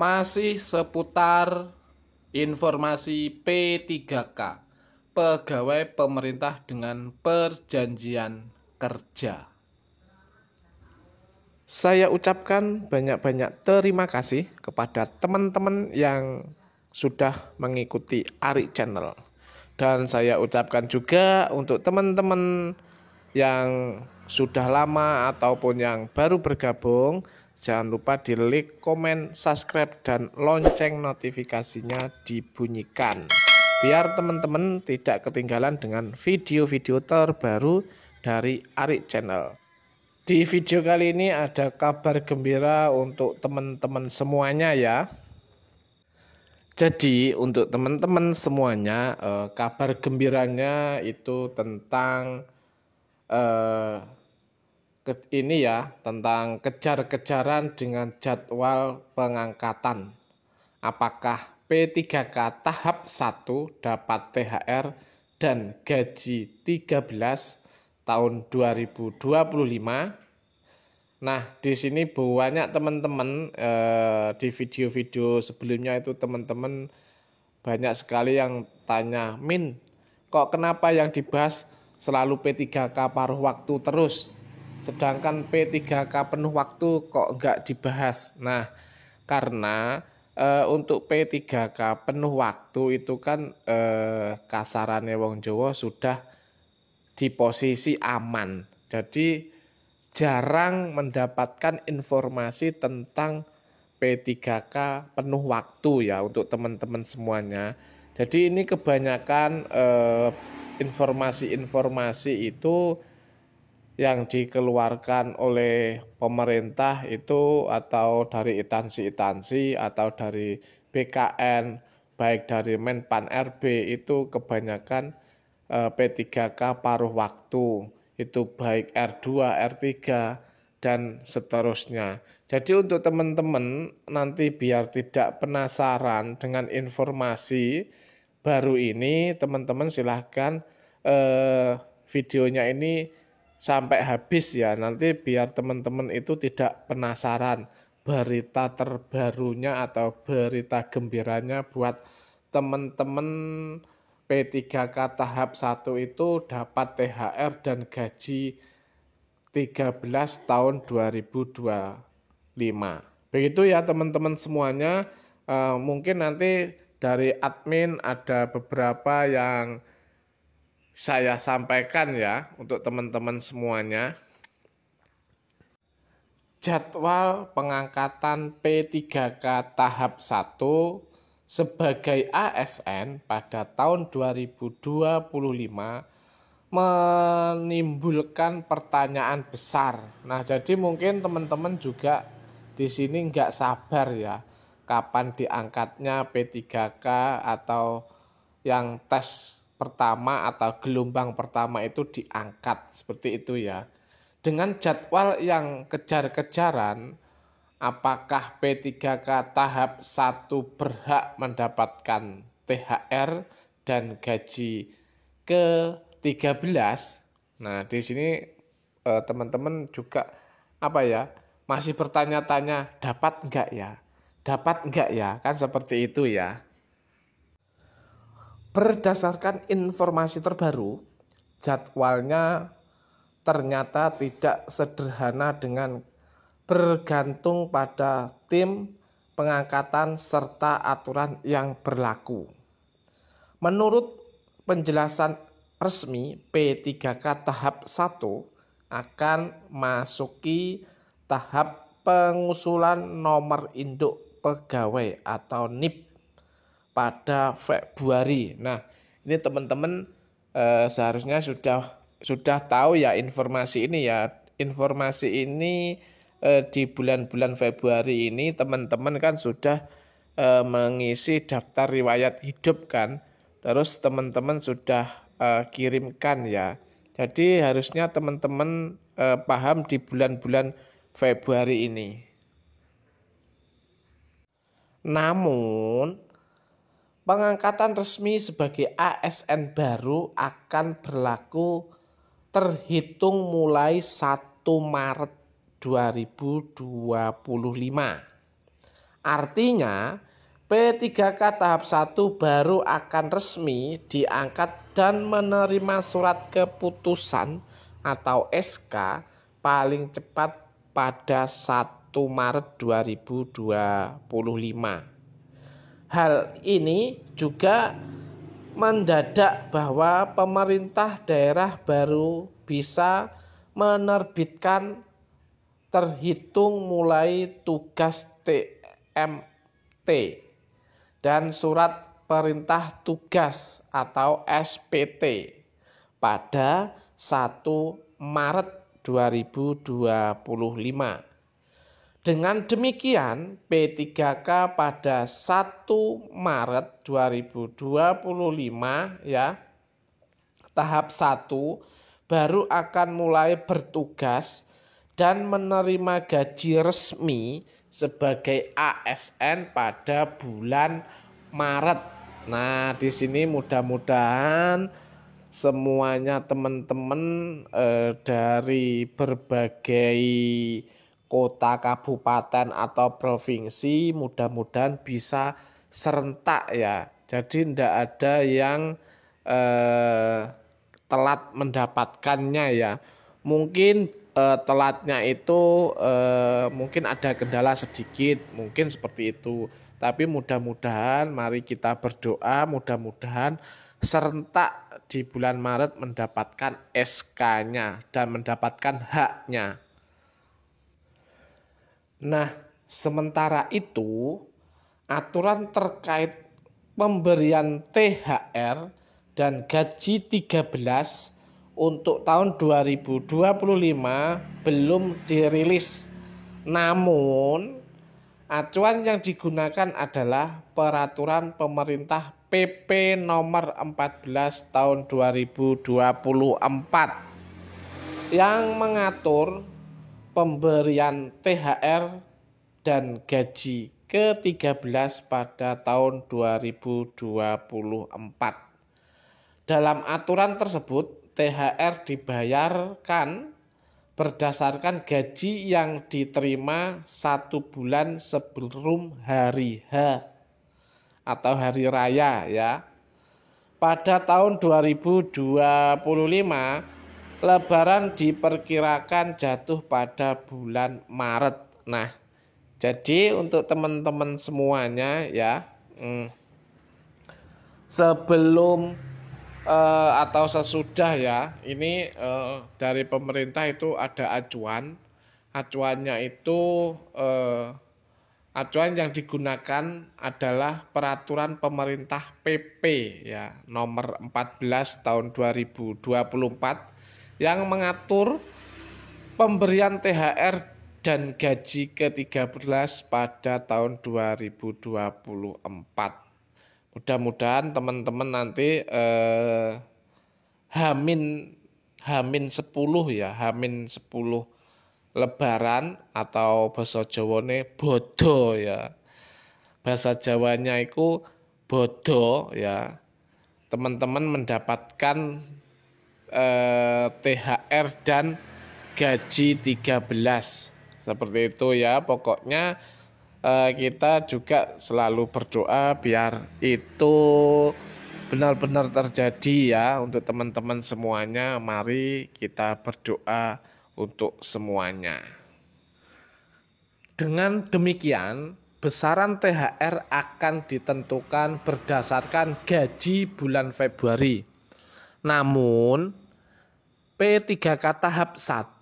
Masih seputar informasi P3K, pegawai pemerintah dengan perjanjian kerja. Saya ucapkan banyak-banyak terima kasih kepada teman-teman yang sudah mengikuti Ari Channel. Dan saya ucapkan juga untuk teman-teman yang sudah lama ataupun yang baru bergabung, jangan lupa di like, komen, subscribe, dan lonceng notifikasinya dibunyikan, biar teman-teman tidak ketinggalan dengan video-video terbaru dari Ari Channel. Di video kali ini ada kabar gembira untuk teman-teman semuanya ya. Jadi untuk teman-teman semuanya, kabar gembiranya itu tentang ini ya, tentang kejar-kejaran dengan jadwal pengangkatan. Apakah P3K tahap 1 dapat THR dan gaji 13 tahun 2025? Nah, di sini banyak teman-teman di video-video sebelumnya itu teman-teman banyak sekali yang tanya, Min, kok kenapa yang dibahas selalu P3K paruh waktu terus? Sedangkan P3K penuh waktu kok enggak dibahas? Nah, karena untuk P3K penuh waktu itu kan kasarannya wong Jawa sudah di posisi aman. Jadi jarang mendapatkan informasi tentang P3K penuh waktu ya untuk teman-teman semuanya. Jadi ini kebanyakan informasi-informasi itu yang dikeluarkan oleh pemerintah itu atau dari instansi-instansi atau dari BKN, baik dari Menpan RB itu kebanyakan P3K paruh waktu, itu baik R2, R3 dan seterusnya. Jadi untuk teman-teman nanti biar tidak penasaran dengan informasi baru ini, teman-teman silahkan videonya ini sampai habis ya, nanti biar teman-teman itu tidak penasaran berita terbarunya atau berita gembiranya buat teman-teman. P3K tahap 1 itu dapat THR dan gaji 13 tahun 2025. Begitu ya teman-teman semuanya. Mungkin nanti dari admin ada beberapa yang saya sampaikan ya untuk teman-teman semuanya. Jadwal pengangkatan P3K tahap 1 sebagai ASN pada tahun 2025 menimbulkan pertanyaan besar. Nah, jadi mungkin teman-teman juga di sini nggak sabar ya, kapan diangkatnya P3K atau yang tes pertama atau gelombang pertama itu diangkat seperti itu ya. Dengan jadwal yang kejar-kejaran, apakah P3K tahap 1 berhak mendapatkan THR dan gaji ke-13? Nah, di sini teman-teman juga masih bertanya-tanya, dapat enggak ya? Dapat enggak ya? Kan seperti itu ya. Berdasarkan informasi terbaru, jadwalnya ternyata tidak sederhana dengan bergantung pada tim pengangkatan serta aturan yang berlaku. Menurut penjelasan resmi, P3K tahap 1 akan masuki tahap pengusulan nomor induk pegawai atau NIP pada Februari. Nah, ini teman-teman seharusnya sudah tahu ya informasi ini ya. Informasi ini di bulan-bulan Februari ini teman-teman kan sudah mengisi daftar riwayat hidup kan. Terus teman-teman sudah kirimkan ya. Jadi harusnya teman-teman paham di bulan-bulan Februari ini. Namun pengangkatan resmi sebagai ASN baru akan berlaku terhitung mulai 1 Maret 2025. Artinya P3K tahap 1 baru akan resmi diangkat dan menerima surat keputusan atau SK paling cepat pada 1 Maret 2025. Hal ini juga mendadak bahwa pemerintah daerah baru bisa menerbitkan terhitung mulai tugas TMT dan surat perintah tugas atau SPT pada 1 Maret 2025. Dengan demikian, P3K pada 1 Maret 2025 ya, tahap 1 baru akan mulai bertugas dan menerima gaji resmi sebagai ASN pada bulan Maret. Nah, di sini mudah-mudahan semuanya teman-teman dari berbagai kota, kabupaten atau provinsi mudah-mudahan bisa serentak ya. Jadi tidak ada yang telat mendapatkannya ya. Mungkin telatnya itu mungkin ada kendala sedikit, mungkin seperti itu. Tapi mudah-mudahan mari kita berdoa, mudah-mudahan serentak di bulan Maret mendapatkan SK-nya dan mendapatkan haknya. Nah, sementara itu aturan terkait pemberian THR dan gaji 13 untuk tahun 2025 belum dirilis. Namun, acuan yang digunakan adalah peraturan pemerintah PP nomor 14 tahun 2024 yang mengatur pemberian THR dan gaji ke-13 pada tahun 2024. Dalam aturan tersebut, THR dibayarkan berdasarkan gaji yang diterima 1 bulan sebelum hari H atau hari raya ya. Pada tahun 2025, Lebaran diperkirakan jatuh pada bulan Maret. Nah, jadi untuk teman-teman semuanya ya, sebelum atau sesudah ya, ini dari pemerintah itu ada acuan. Acuannya itu acuan yang digunakan adalah peraturan pemerintah PP ya nomor 14 tahun 2024 yang mengatur pemberian THR dan gaji ke-13 pada tahun 2024. Mudah-mudahan teman-teman nanti Hamin 10 ya, Hamin 10 Lebaran atau bahasa Jawane bodo ya. Bahasa Jawanya itu bodo ya. Teman-teman mendapatkan THR dan gaji 13 seperti itu ya. Pokoknya kita juga selalu berdoa biar itu benar-benar terjadi ya untuk teman-teman semuanya. Mari kita berdoa untuk semuanya. Dengan demikian, besaran THR akan ditentukan berdasarkan gaji bulan Februari. Namun, P3K tahap 1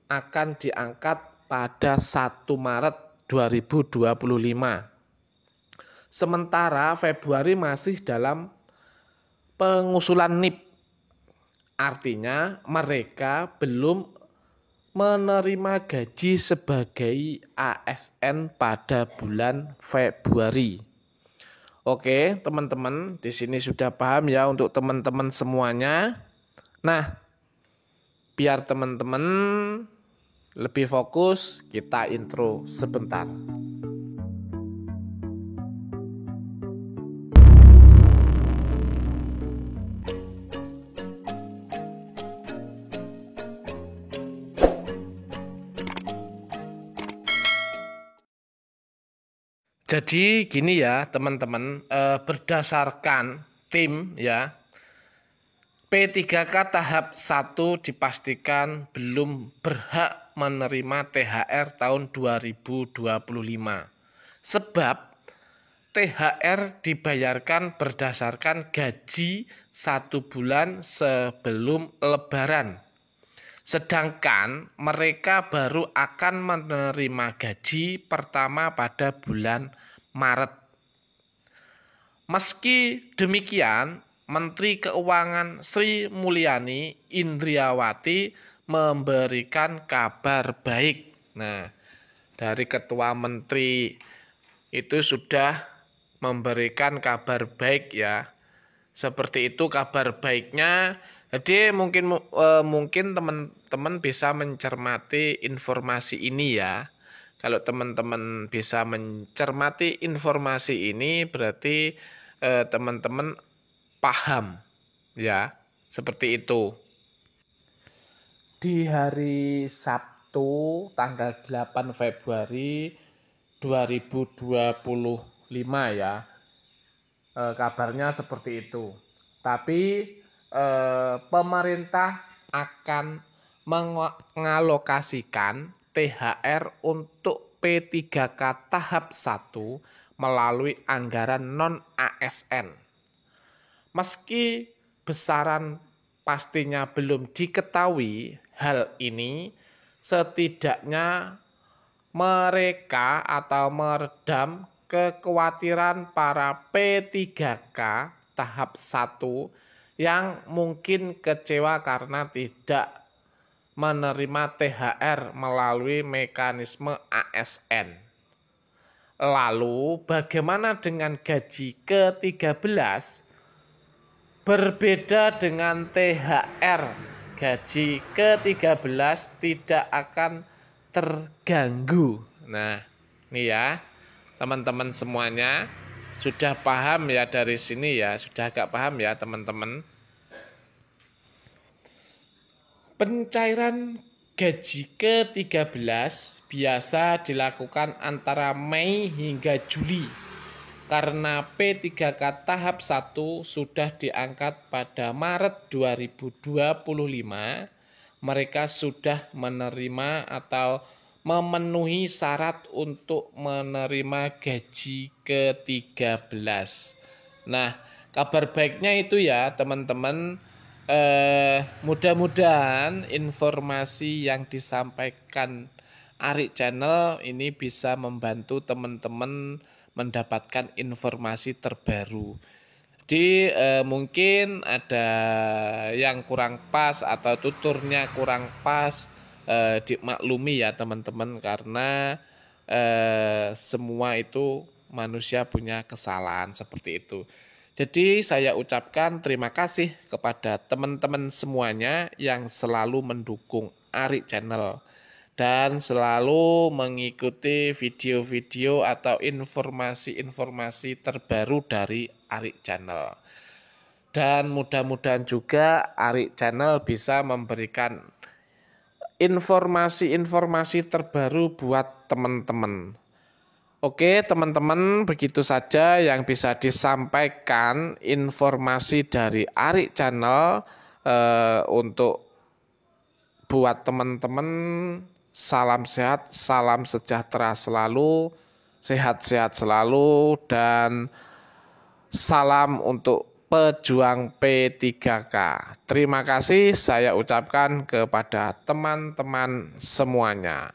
akan diangkat pada 1 Maret 2025. Sementara Februari masih dalam pengusulan NIP. Artinya mereka belum menerima gaji sebagai ASN pada bulan Februari. Oke, teman-teman, di sini sudah paham ya untuk teman-teman semuanya. Nah, biar teman-teman lebih fokus, kita intro sebentar. Jadi gini ya teman-teman, berdasarkan tim ya, P3K tahap 1 dipastikan belum berhak menerima THR tahun 2025. Sebab THR dibayarkan berdasarkan gaji 1 bulan sebelum Lebaran. Sedangkan mereka baru akan menerima gaji pertama pada bulan Maret. Meski demikian, Menteri Keuangan Sri Mulyani Indriawati memberikan kabar baik. Nah, dari Ketua Menteri itu sudah memberikan kabar baik ya. Seperti itu kabar baiknya. Jadi mungkin teman-teman bisa mencermati informasi ini ya. Kalau teman-teman bisa mencermati informasi ini berarti teman-teman paham ya. Seperti itu. Di hari Sabtu tanggal 8 Februari 2025 ya. Kabarnya seperti itu. Tapi pemerintah akan mengalokasikan THR untuk P3K tahap 1 melalui anggaran non-ASN. Meski besaran pastinya belum diketahui, hal ini setidaknya mereka atau meredam kekhawatiran para P3K tahap 1 yang mungkin kecewa karena tidak menerima THR melalui mekanisme ASN. Lalu bagaimana dengan gaji ke-13? Berbeda dengan THR, gaji ke-13 tidak akan terganggu. Nah, ini ya. Teman-teman semuanya sudah paham ya dari sini ya, sudah agak paham ya teman-teman. Pencairan gaji ke-13 biasa dilakukan antara Mei hingga Juli. Karena P3K tahap 1 sudah diangkat pada Maret 2025, mereka sudah menerima atau memenuhi syarat untuk menerima gaji ke-13. Nah, kabar baiknya itu ya teman-teman, mudah-mudahan informasi yang disampaikan Arik Channel ini bisa membantu teman-teman mendapatkan informasi terbaru. Jadi mungkin ada yang kurang pas atau tuturnya kurang pas, dimaklumi ya teman-teman, karena semua itu manusia punya kesalahan seperti itu. Jadi saya ucapkan terima kasih kepada teman-teman semuanya yang selalu mendukung Arik Channel dan selalu mengikuti video-video atau informasi-informasi terbaru dari Arik Channel. Dan mudah-mudahan juga Arik Channel bisa memberikan informasi-informasi terbaru buat teman-teman. Oke teman-teman, begitu saja yang bisa disampaikan informasi dari Arik Channel untuk buat teman-teman. Salam sehat, salam sejahtera selalu, sehat-sehat selalu, dan salam untuk pejuang P3K. Terima kasih saya ucapkan kepada teman-teman semuanya.